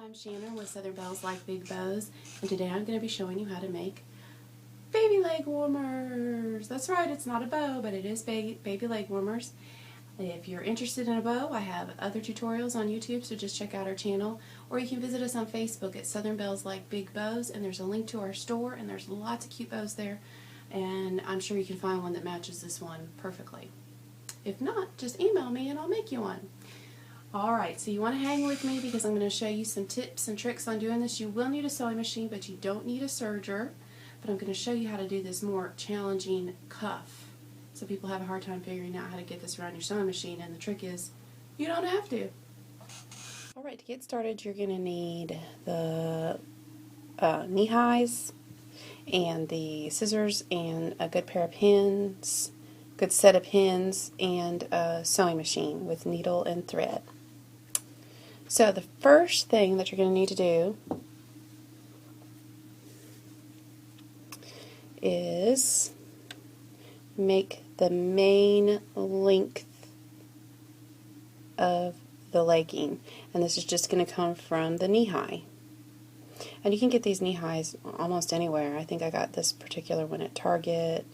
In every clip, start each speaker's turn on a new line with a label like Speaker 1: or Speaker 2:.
Speaker 1: I'm Shannon with Southern Bells Like Big Bows, and today I'm going to be showing you how to make baby leg warmers. That's right, it's not a bow, but it is baby leg warmers. If you're interested in a bow, I have other tutorials on YouTube, so just check out our channel, or you can visit us on Facebook at Southern Bells Like Big Bows, and there's a link to our store, and there's lots of cute bows there, and I'm sure you can find one that matches this one perfectly. If not, just email me and I'll make you one. Alright, so you want to hang with me because I'm going to show you some tips and tricks on doing this. You will need a sewing machine, but you don't need a serger. But I'm going to show you how to do this more challenging cuff. So people have a hard time figuring out how to get this around your sewing machine, and the trick is you don't have to. Alright, to get started you're going to need the knee highs and the scissors and a good pair of pins, good set of pins, and a sewing machine with needle and thread. So the first thing that you're going to need to do is make the main length of the legging, and this is just going to come from the knee high. And you can get these knee highs almost anywhere. I think I got this particular one at Target.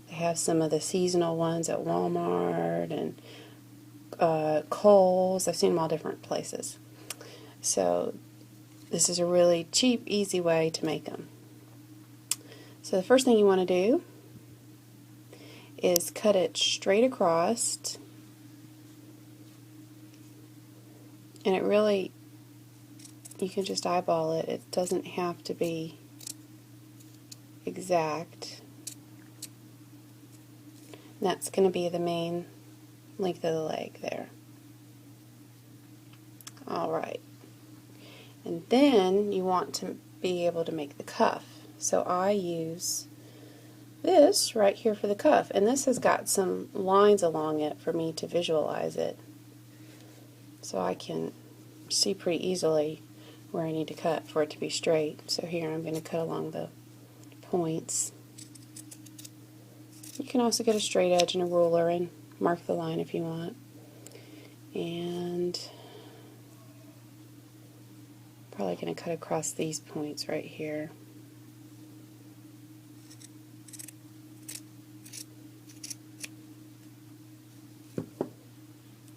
Speaker 1: They have some of the seasonal ones at Walmart and Kohl's. I've seen them all different places. So this is a really cheap, easy way to make them. So the first thing you want to do is cut it straight across, and it really, you can just eyeball it. It doesn't have to be exact. And that's going to be the main length of the leg there. Alright. And then you want to be able to make the cuff. So I use this right here for the cuff. And this has got some lines along it for me to visualize it. So I can see pretty easily where I need to cut for it to be straight. So here I'm going to cut along the points. You can also get a straight edge and a ruler and mark the line if you want. And probably going to cut across these points right here.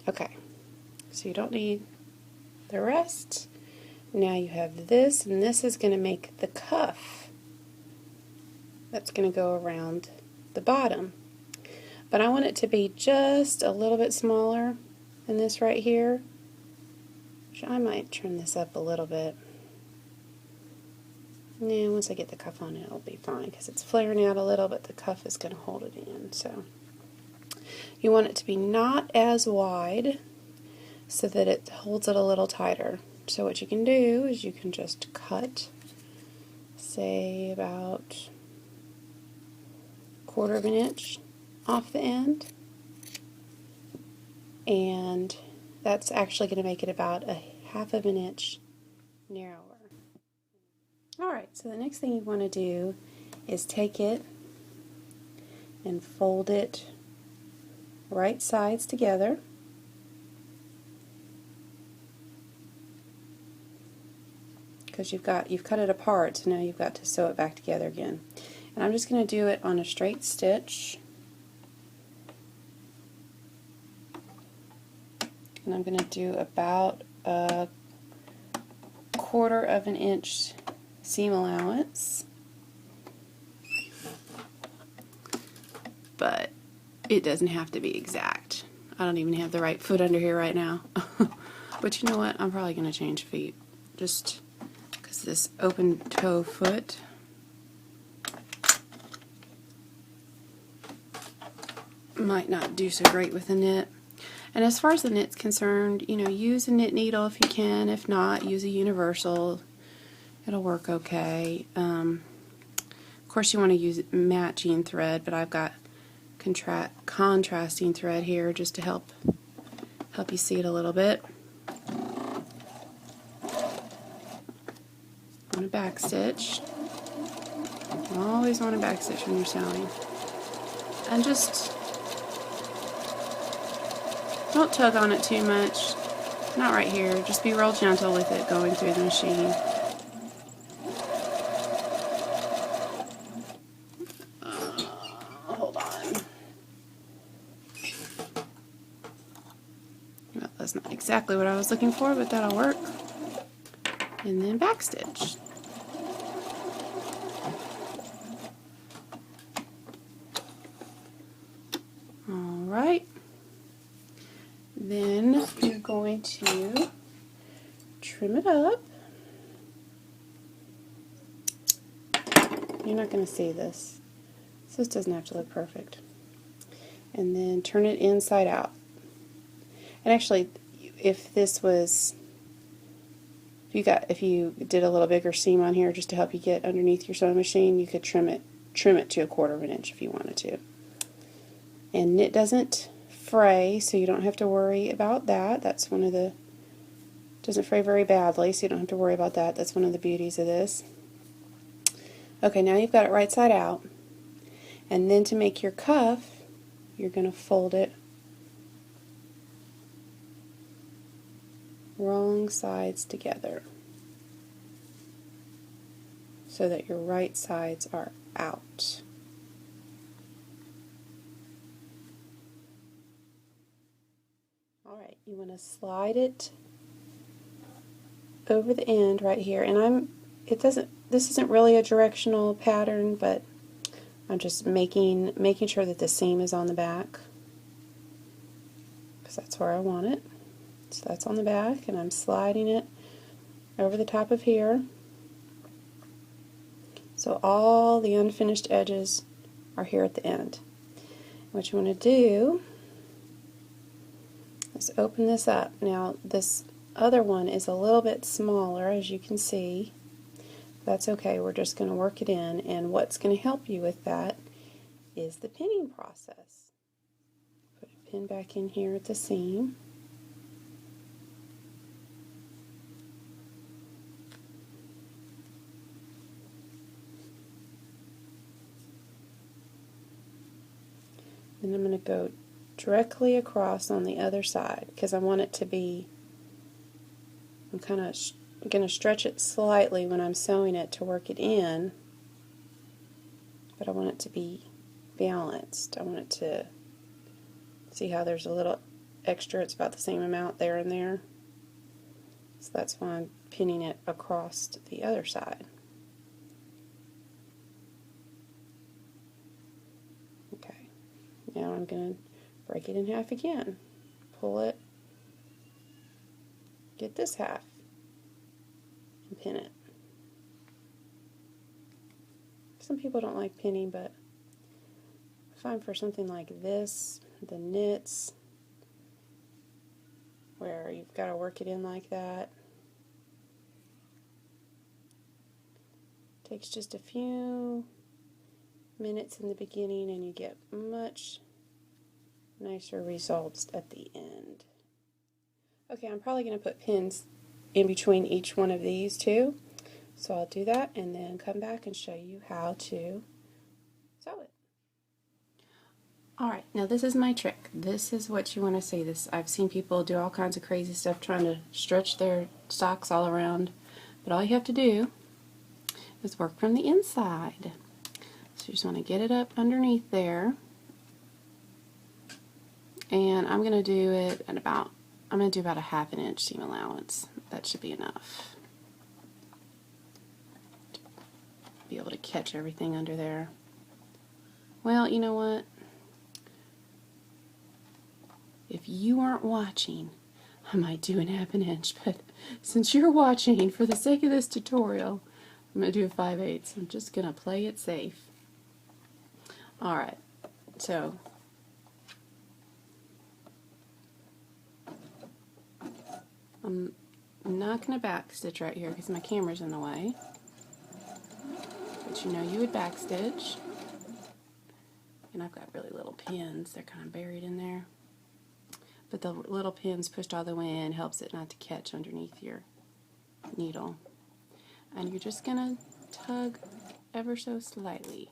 Speaker 1: Okay, so you don't need the rest. Now you have this, and this is going to make the cuff. That's going to go around the bottom. But I want it to be just a little bit smaller than this right here. Which I might trim this up a little bit. Yeah, once I get the cuff on it, it'll be fine because it's flaring out a little, but the cuff is going to hold it in. So you want it to be not as wide so that it holds it a little tighter. So what you can do is you can just cut, say about 1/4 of an inch off the end, and that's actually going to make it about a 1/2 of an inch narrower. Alright, so the next thing you want to do is take it and fold it right sides together. Because you've cut it apart, so now you've got to sew it back together again. And I'm just going to do it on a straight stitch. And I'm going to do about a 1/4 of an inch seam allowance. But it doesn't have to be exact. I don't even have the right foot under here right now. But you know what? I'm probably going to change feet. Just because this open toe foot might not do so great with the knit. And as far as the knit's concerned, you know, use a knit needle if you can. If not, use a universal. It'll work okay. Of course, you want to use matching thread, but I've got contrasting thread here just to help you see it a little bit. Want a back stitch. You always want a back stitch when you're sewing. And just don't tug on it too much. Not right here. Just be real gentle with it going through the machine. Hold on. Well, that's not exactly what I was looking for, but that'll work. And then backstitch. Alright. Then you're going to trim it up. You're not going to see this. So this doesn't have to look perfect. And then turn it inside out. And actually, if this was, if you did a little bigger seam on here just to help you get underneath your sewing machine, you could trim it to 1/4 of an inch if you wanted to. And it doesn't fray, so you don't have to worry about that. That's one of the, doesn't fray very badly, so you don't have to worry about that. That's one of the beauties of this. Okay, now you've got it right side out. And then to make your cuff, you're going to fold it wrong sides together so that your right sides are out. Alright, you want to slide it over the end right here, and this isn't really a directional pattern, but I'm just making sure that the seam is on the back because that's where I want it. So that's on the back, and I'm sliding it over the top of here. So all the unfinished edges are here at the end. What you want to do is open this up. Now this other one is a little bit smaller, as you can see. That's okay, we're just going to work it in, and what's going to help you with that is the pinning process. Put a pin back in here at the seam. Then I'm going to go directly across on the other side because I want it to be, I'm kind of going to stretch it slightly when I'm sewing it to work it in, but I want it to be balanced. I want it to, see how there's a little extra, it's about the same amount there and there. So that's why I'm pinning it across to the other side. Okay, now I'm going to break it in half again. Pull it, get this half, and pin it. Some people don't like pinning, but I find for something like this, the knits, where you've got to work it in like that, takes just a few minutes in the beginning and you get much nicer results at the end. Okay, I'm probably going to put pins in between each one of these too, so I'll do that and then come back and show you how to sew it. Alright, now this is my trick. This is what you want to see. I've seen people do all kinds of crazy stuff trying to stretch their socks all around, but all you have to do is work from the inside. So you just want to get it up underneath there, and I'm going to do it at about, I'm going to do about a 1/2 inch seam allowance. That should be enough. Be able to catch everything under there. Well, you know what? If you aren't watching, I might do an 1/2 inch, but since you're watching, for the sake of this tutorial, I'm going to do a 5/8. I'm just going to play it safe. Alright, so I'm not going to backstitch right here because my camera's in the way. But you know you would backstitch. And I've got really little pins. They're kind of buried in there. But the little pins pushed all the way in helps it not to catch underneath your needle. And you're just going to tug ever so slightly.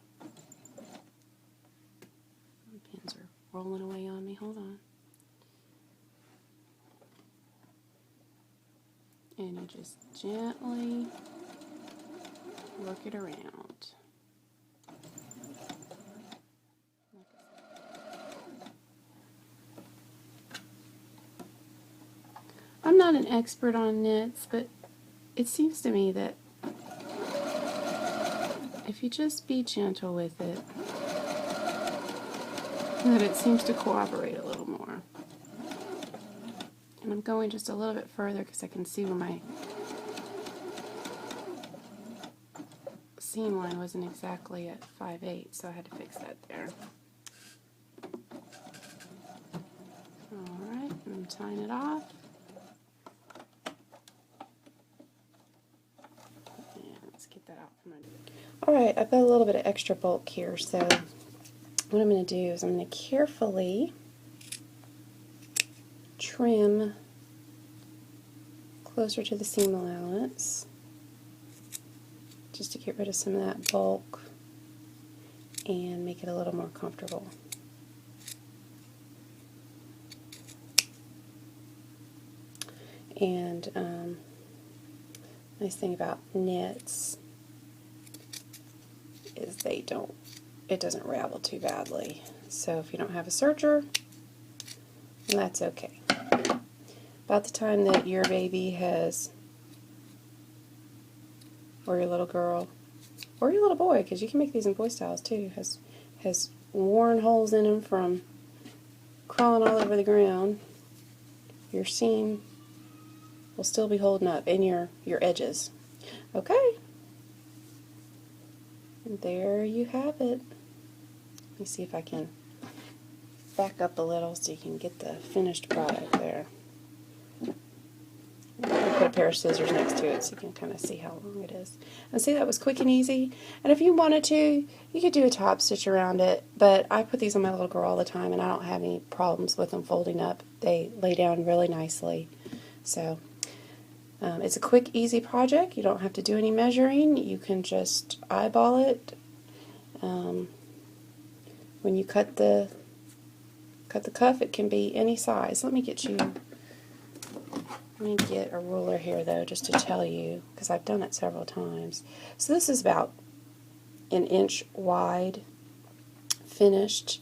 Speaker 1: The pins are rolling away on me. Hold on. and you just gently work it around. I'm not an expert on knits, but it seems to me that if you just be gentle with it, that it seems to cooperate a little more. And I'm going just a little bit further because I can see where my seam line wasn't exactly at 5/8, so I had to fix that there. Alright, I'm tying it off. And let's get that out from under. Alright, I've got a little bit of extra bulk here, so what I'm going to do is I'm going to carefully trim closer to the seam allowance just to get rid of some of that bulk and make it a little more comfortable. And nice thing about knits is it doesn't ravel too badly. So if you don't have a serger, that's okay. About the time that your baby has, or your little girl, or your little boy, because you can make these in boy styles too, has worn holes in them from crawling all over the ground, your seam will still be holding up in your edges. Okay. And there you have it. Let me see if I can back up a little so you can get the finished product there. I'll put a pair of scissors next to it so you can kind of see how long it is. And see, that was quick and easy. And if you wanted to, you could do a top stitch around it, but I put these on my little girl all the time and I don't have any problems with them folding up. They lay down really nicely. So it's a quick, easy project. You don't have to do any measuring. You can just eyeball it. When you cut the cuff, it can be any size. Let me get a ruler here though, just to tell you, because I've done it several times. So this is about 1 inch wide, finished.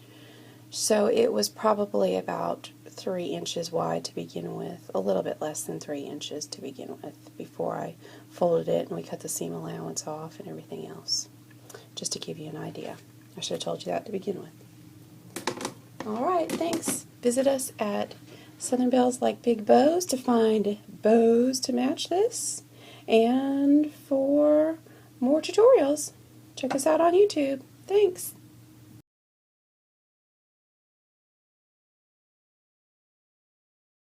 Speaker 1: So it was probably about 3 inches wide to begin with, a little bit less than 3 inches to begin with, before I folded it and we cut the seam allowance off and everything else, just to give you an idea. I should have told you that to begin with. Alright, thanks. Visit us at Southern Bells Like Big Bows to find bows to match this, and for more tutorials, check us out on YouTube. Thanks.